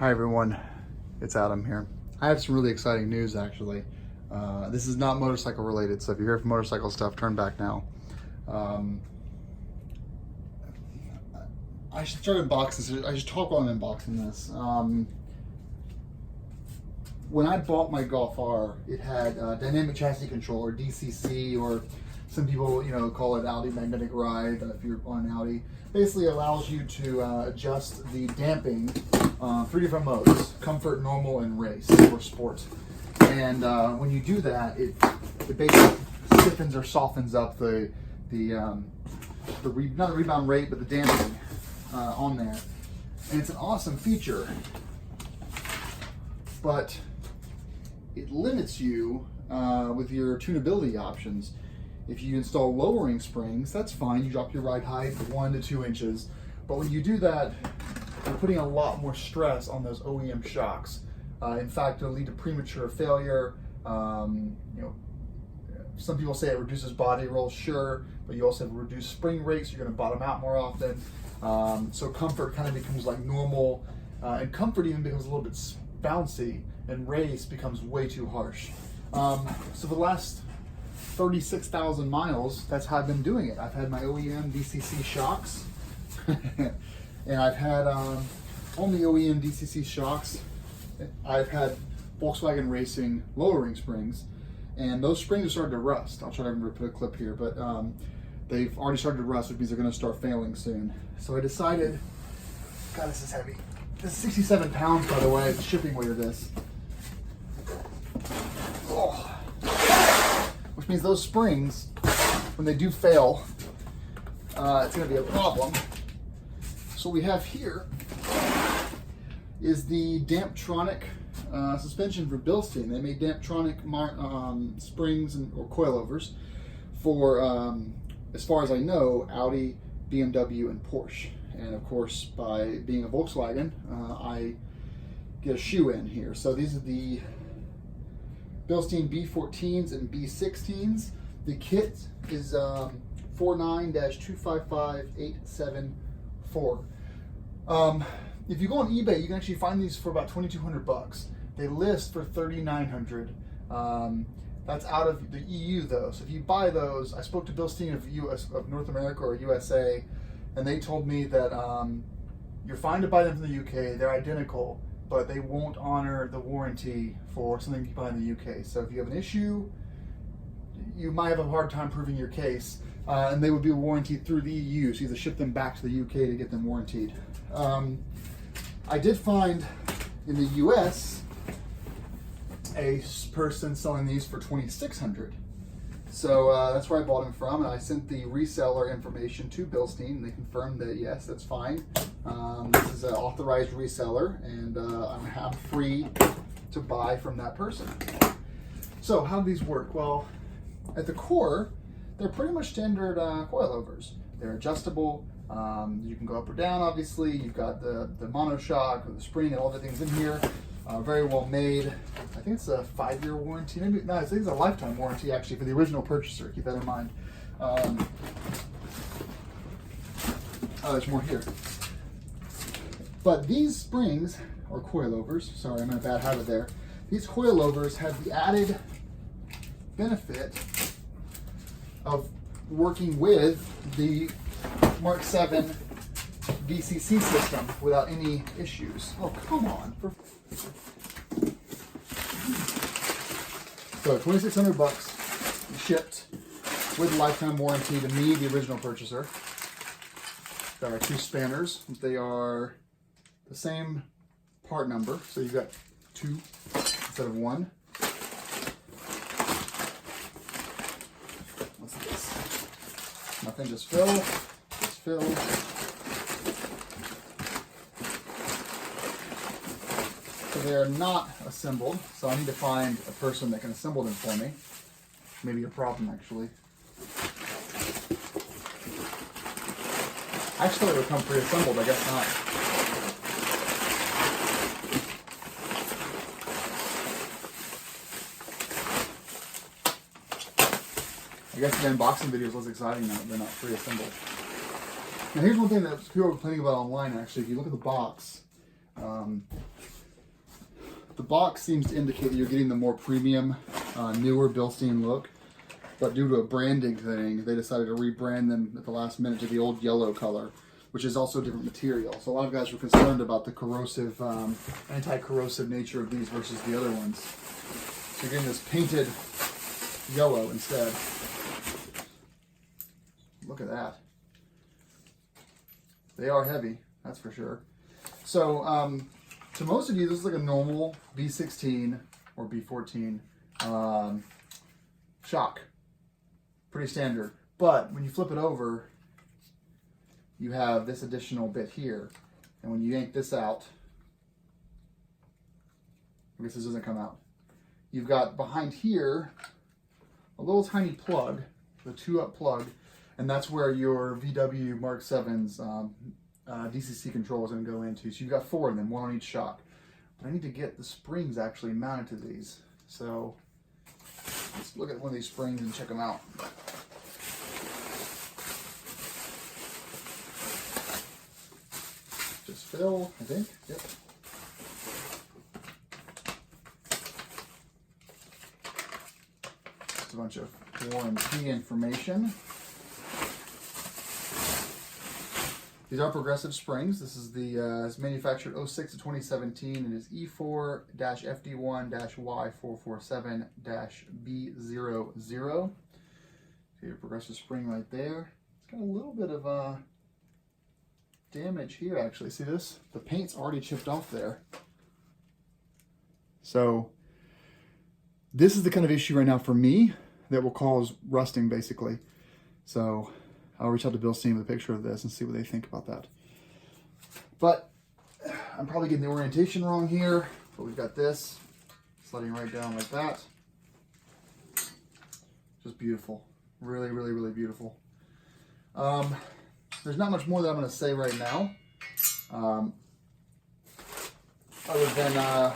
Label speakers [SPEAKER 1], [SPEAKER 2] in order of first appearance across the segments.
[SPEAKER 1] Hi everyone, it's Adam here. I have some really exciting news actually. This is not motorcycle related, so if you're here for motorcycle stuff, turn back now. I should start unboxing this. I should talk while I'm unboxing this. When I bought my Golf R, it had dynamic chassis control, or DCC, or some people call it Audi magnetic ride if you're on an Audi. Basically allows you to adjust the damping 3 different modes: comfort, normal, and race or sport. And when you do that, it basically stiffens or softens up not the rebound rate, but the damping on there. And it's an awesome feature, but it limits you with your tunability options. If you install lowering springs, that's fine. You drop your ride height 1 to 2 inches. But when you do that, you're putting a lot more stress on those OEM shocks. In fact, it'll lead to premature failure. Some people say it reduces body roll, sure, but you also have a reduced spring rate, so you're going to bottom out more often. So comfort kind of becomes like normal, and comfort even becomes a little bit bouncy, and race becomes way too harsh. So for the last 36,000 miles, that's how I've been doing it. I've had my OEM DCC shocks, and I've had only OEM DCC shocks. I've had Volkswagen Racing lowering springs, and those springs are starting to rust. I'll try to remember to put a clip here, but they've already started to rust, which means they're going to start failing soon. So I decided, God, this is heavy. This is 67 pounds, by the way, the shipping weight of this. Oh. Which means those springs, when they do fail, it's going to be a problem. So what we have here is the DampTronic suspension for Bilstein. They made DampTronic springs or coilovers for, as far as I know, Audi, BMW, and Porsche. And of course, by being a Volkswagen, I get a shoe in here. So these are the Bilstein B14s and B16s. The kit is 49-255874. If you go on eBay, you can actually find these for about $2,200. They list for $3,900. That's out of the EU though. So if you buy those, I spoke to Bilstein of North America or USA, and they told me that you're fine to buy them from the UK. They're identical, but they won't honor the warranty for something you buy in the UK. So if you have an issue, you might have a hard time proving your case, and they would be warranted through the EU. So you either ship them back to the UK to get them warranted. I did find in the US a person selling these for $2,600. So that's where I bought them from, and I sent the reseller information to Bilstein, and they confirmed that yes, that's fine. This is an authorized reseller, and I'm free to buy from that person. So how do these work? Well, at the core, they're pretty much standard coilovers. They're adjustable. You can go up or down, obviously. You've got the monoshock or the spring and all the things in here. Very well made. I think it's a 5-year warranty. Maybe no, I think it's a lifetime warranty actually for the original purchaser. Keep that in mind. Oh, there's more here. But these springs, or coilovers, sorry, I'm in a bad habit there. These coilovers have the added benefit of working with the Mark 7 DCC system without any issues. Oh, come on. So $2,600 shipped with lifetime warranty to me, the original purchaser. There are 2 spanners. They are the same part number, so you've got 2 instead of 1. What's this? Nothing, just fill. Just fill. So they are not assembled, so I need to find a person that can assemble them for me. Maybe a problem, actually. I actually thought it would come pre-assembled, I guess not. I guess the unboxing video is less exciting now, they're not pre-assembled. Now here's one thing that people are complaining about online actually. If you look at the box, The box seems to indicate that you're getting the more premium, newer Bilstein look, but due to a branding thing, they decided to rebrand them at the last minute to the old yellow color, which is also a different material. So a lot of guys were concerned about the corrosive, anti-corrosive nature of these versus the other ones. So you're getting this painted yellow instead. Look at that. They are heavy, that's for sure. So to most of you, this is like a normal B16 or B14 shock. Pretty standard. But when you flip it over, you have this additional bit here. And when you yank this out, I guess this doesn't come out. You've got behind here a little tiny plug, the 2-up plug, and that's where your VW Mark 7's DCC control is going to go into. So you've got 4 of them, 1 on each shock. But I need to get the springs actually mounted to these. So let's look at one of these springs and check them out. Just fill, I think. Yep. Just a bunch of warranty information. These are progressive springs. This is the it's manufactured 06 to 2017 and is E4-FD1-Y447-B00. See your progressive spring right there. It's got a little bit of damage here actually. See this? The paint's already chipped off there. So this is the kind of issue right now for me that will cause rusting basically. So I'll reach out to Bilstein with a picture of this and see what they think about that. But I'm probably getting the orientation wrong here. But we've got this sliding right down like that. Just beautiful. Really, really, really beautiful. There's not much more that I'm going to say right now. Other than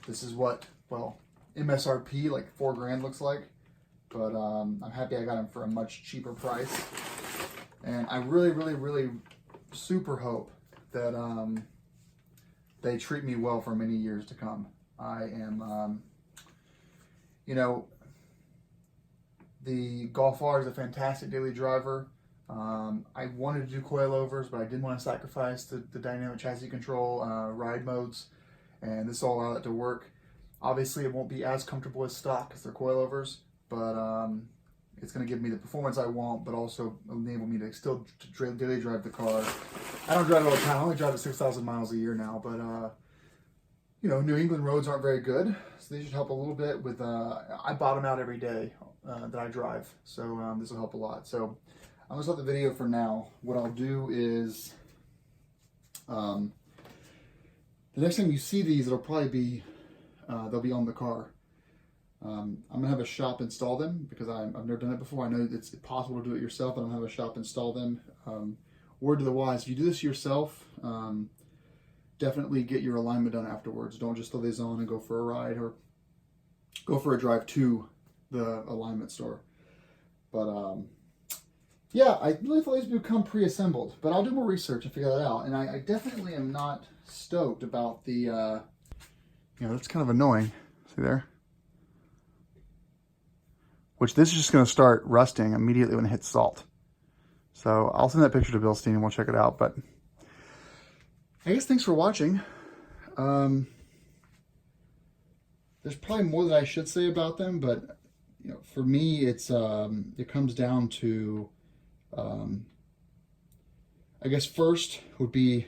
[SPEAKER 1] this is what, well, MSRP, like $4,000 looks like. But I'm happy I got them for a much cheaper price. And I really, really, really super hope that they treat me well for many years to come. I am, you know, the Golf R is a fantastic daily driver. I wanted to do coilovers, but I didn't want to sacrifice the dynamic chassis control ride modes. And this will allow that to work. Obviously, it won't be as comfortable as stock because they're coilovers. But it's going to give me the performance I want, but also enable me to still daily drive the car. I don't drive it all the time. I only drive it 6,000 miles a year now. But, you know, New England roads aren't very good. So they should help a little bit with, I bottom out every day that I drive. So this will help a lot. So I'm going to stop the video for now. What I'll do is, the next time you see these, it'll probably be, they'll be on the car. I'm going to have a shop install them because I've never done it before. I know it's possible to do it yourself, but I'm going to have a shop install them. Word to the wise, if you do this yourself, definitely get your alignment done afterwards. Don't just throw these on and go for a ride or go for a drive to the alignment store. But yeah, I really thought these would come pre-assembled, but I'll do more research and figure that out. And I definitely am not stoked about the, you know, that's kind of annoying. See there? Which this is just going to start rusting immediately when it hits salt. So I'll send that picture to Bilstein and we'll check it out. But I guess thanks for watching. There's probably more that I should say about them, but you know, for me, it's it comes down to, I guess first would be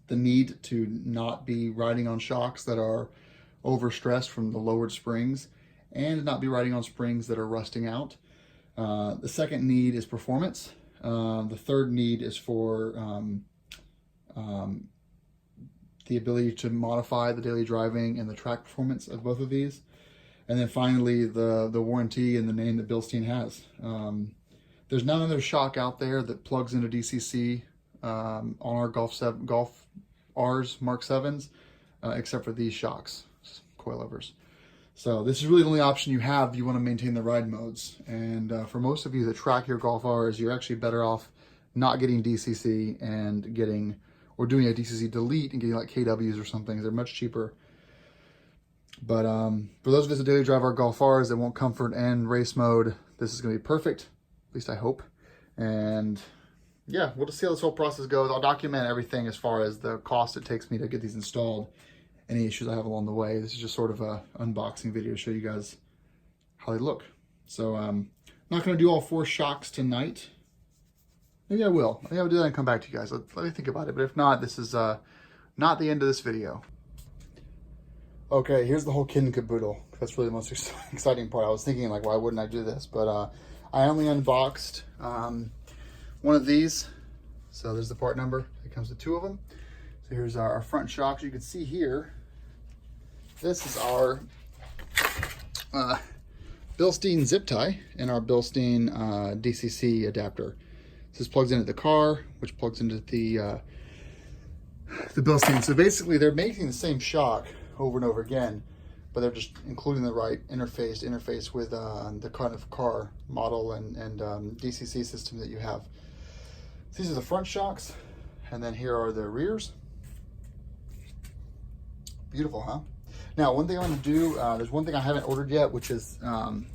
[SPEAKER 1] the need to not be riding on shocks that are overstressed from the lowered springs, and not be riding on springs that are rusting out. The second need is performance. The third need is for the ability to modify the daily driving and the track performance of both of these. And then finally, the warranty and the name that Bilstein has. There's not another shock out there that plugs into DCC on our Golf R's Mark 7s, except for these shocks, coilovers. So this is really the only option you have if you want to maintain the ride modes. And for most of you that track your Golf R's, you're actually better off not getting DCC and getting or doing a DCC delete and getting like KWs or something. They're much cheaper. But for those of us that daily drive our Golf Rs that want comfort and race mode, this is going to be perfect. At least I hope. And yeah, we'll just see how this whole process goes. I'll document everything as far as the cost it takes me to get these installed, any issues I have along the way. This is just sort of a unboxing video to show you guys how they look. So I'm not going to do all 4 shocks tonight. Maybe I will. I think I'll do that and come back to you guys. Let me think about it. But if not, this is not the end of this video. Okay, here's the whole kit and caboodle. That's really the most exciting part. I was thinking, like, why wouldn't I do this? But I only unboxed one of these. So there's the part number. It comes with 2 of them. So here's our front shocks. You can see here, this is our Bilstein zip tie and our Bilstein DCC adapter. This plugs into the car, which plugs into the Bilstein. So basically, they're making the same shock over and over again, but they're just including the right interface with the kind of car model and DCC system that you have. So these are the front shocks, and then here are the rears. Beautiful, huh? Now, one thing I'm going to do, there's one thing I haven't ordered yet, which is I'm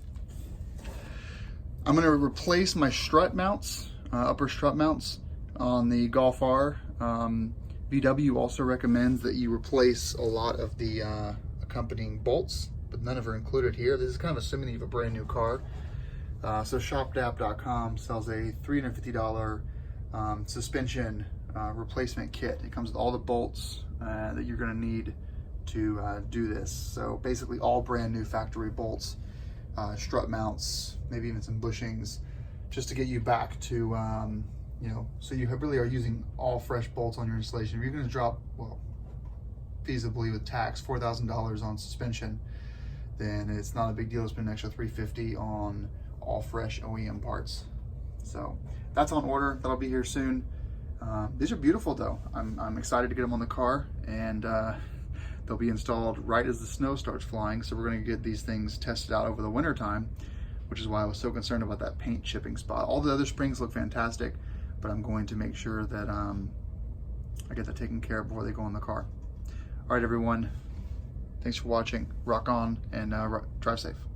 [SPEAKER 1] going to replace my strut mounts, upper strut mounts on the Golf R. VW also recommends that you replace a lot of the accompanying bolts, but none of them are included here. This is kind of assuming that you have a brand new car. So shopdap.com sells a $350 suspension replacement kit. It comes with all the bolts that you're going to need to do this. So basically all brand new factory bolts, strut mounts, maybe even some bushings, just to get you back to you know, so you really are using all fresh bolts on your installation. If you're going to drop, well, feasibly with tax, $4,000 on suspension, then it's not a big deal to spend an extra $350 on all fresh OEM parts. So that's on order. That'll be here soon. These are beautiful though. I'm excited to get them on the car, and they'll be installed right as the snow starts flying. So we're going to get these things tested out over the winter time, which is why I was so concerned about that paint chipping spot. All the other springs look fantastic, but I'm going to make sure that I get that taken care of before they go in the car. All right, everyone. Thanks for watching. Rock on and drive safe.